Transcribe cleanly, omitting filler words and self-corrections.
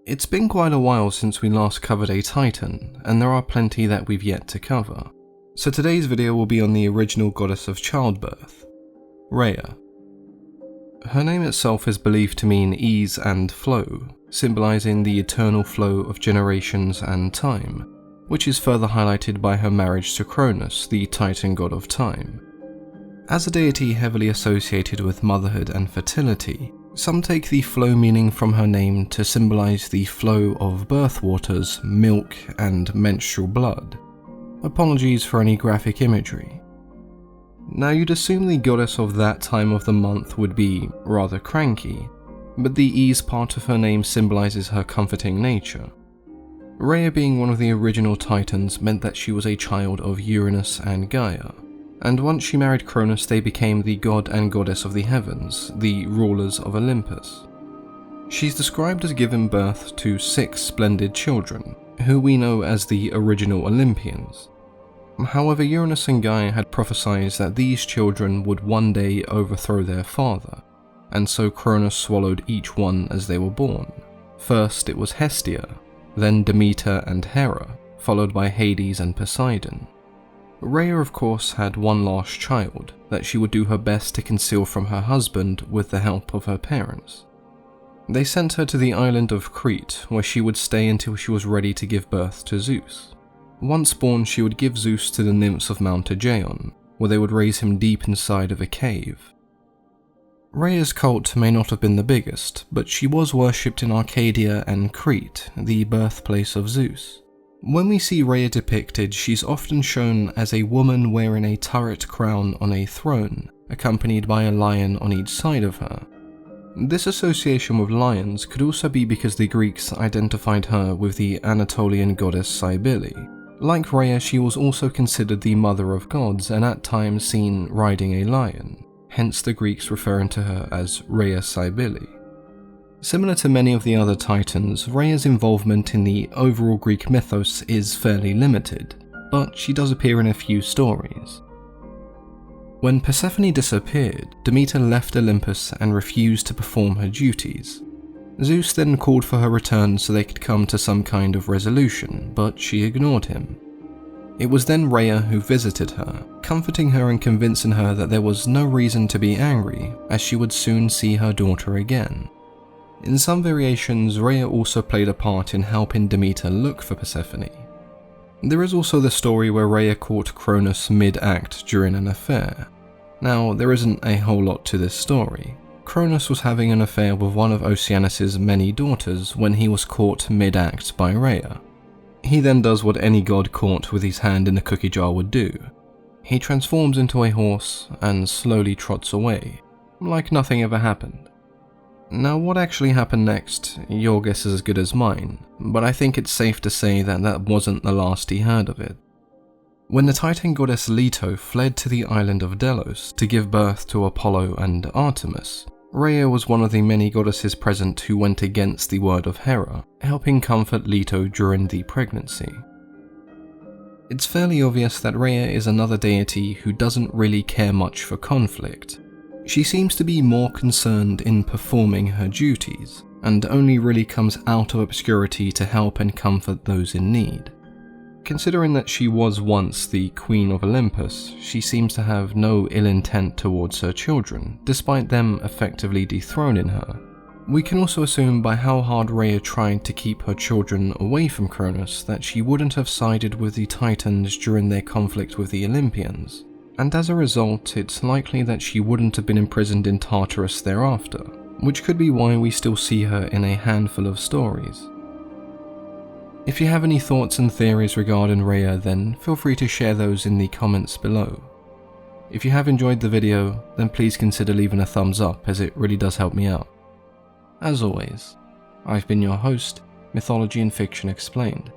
It's been quite a while since we last covered a Titan, and there are plenty that we've yet to cover. So today's video will be on the original goddess of childbirth, Rhea. Her name itself is believed to mean ease and flow, symbolizing the eternal flow of generations and time, which is further highlighted by her marriage to Cronus, the Titan god of time. As a deity heavily associated with motherhood and fertility, some take the flow meaning from her name to symbolize the flow of birth waters, milk, and menstrual blood. Apologies for any graphic imagery. Now you'd assume the goddess of that time of the month would be rather cranky, but the ease part of her name symbolizes her comforting nature. Rhea being one of the original Titans meant that she was a child of Uranus and Gaia, and once she married Cronus they became the god and goddess of the heavens, the rulers of Olympus. She's described as giving birth to 6 splendid children, who we know as the original Olympians. However, Uranus and Gaia had prophesied that these children would one day overthrow their father, and so Cronus swallowed each one as they were born. First it was Hestia, then Demeter and Hera, followed by Hades and Poseidon. Rhea of course had one last child that she would do her best to conceal from her husband with the help of her parents. They sent her to the island of Crete, where she would stay until she was ready to give birth to Zeus. Once born, she would give Zeus to the nymphs of Mount Aegeon, where they would raise him deep inside of a cave. Rheas Cult may not have been the biggest, but she was worshipped in Arcadia and Crete, the birthplace of Zeus. When we see Rhea depicted, she's often shown as a woman wearing a turret crown on a throne, accompanied by a lion on each side of her. This association with lions could also be because the Greeks identified her with the Anatolian goddess Cybele. Like Rhea, she was also considered the mother of gods and at times seen riding a lion, hence the Greeks referring to her as Rhea Cybele. Similar to many of the other Titans, Rhea's involvement in the overall Greek mythos is fairly limited, but she does appear in a few stories. When Persephone disappeared, Demeter left Olympus and refused to perform her duties. Zeus then called for her return so they could come to some kind of resolution, but she ignored him. It was then Rhea who visited her, comforting her and convincing her that there was no reason to be angry, as she would soon see her daughter again. In some variations, Rhea also played a part in helping Demeter look for Persephone. There is also the story where Rhea caught Cronus mid-act during an affair. Now, there isn't a whole lot to this story. Cronus was having an affair with one of Oceanus's many daughters when he was caught mid-act by Rhea. He then does what any god caught with his hand in a cookie jar would do. He transforms into a horse and slowly trots away, like nothing ever happened. Now what actually happened next, your guess is as good as mine, but I think it's safe to say that that wasn't the last he heard of it. When the Titan goddess Leto fled to the island of Delos to give birth to Apollo and Artemis, Rhea was one of the many goddesses present who went against the word of Hera, helping comfort Leto during the pregnancy. It's fairly obvious that Rhea is another deity who doesn't really care much for conflict. She seems to be more concerned in performing her duties, and only really comes out of obscurity to help and comfort those in need. Considering that she was once the Queen of Olympus, she seems to have no ill intent towards her children, despite them effectively dethroning her. We can also assume by how hard Rhea tried to keep her children away from Cronus that she wouldn't have sided with the Titans during their conflict with the Olympians, and as a result it's likely that she wouldn't have been imprisoned in Tartarus thereafter, which could be why we still see her in a handful of stories. If you have any thoughts and theories regarding Rhea, then feel free to share those in the comments below. If you have enjoyed the video, then please consider leaving a thumbs up as it really does help me out. As always, I've been your host, Mythology and Fiction Explained.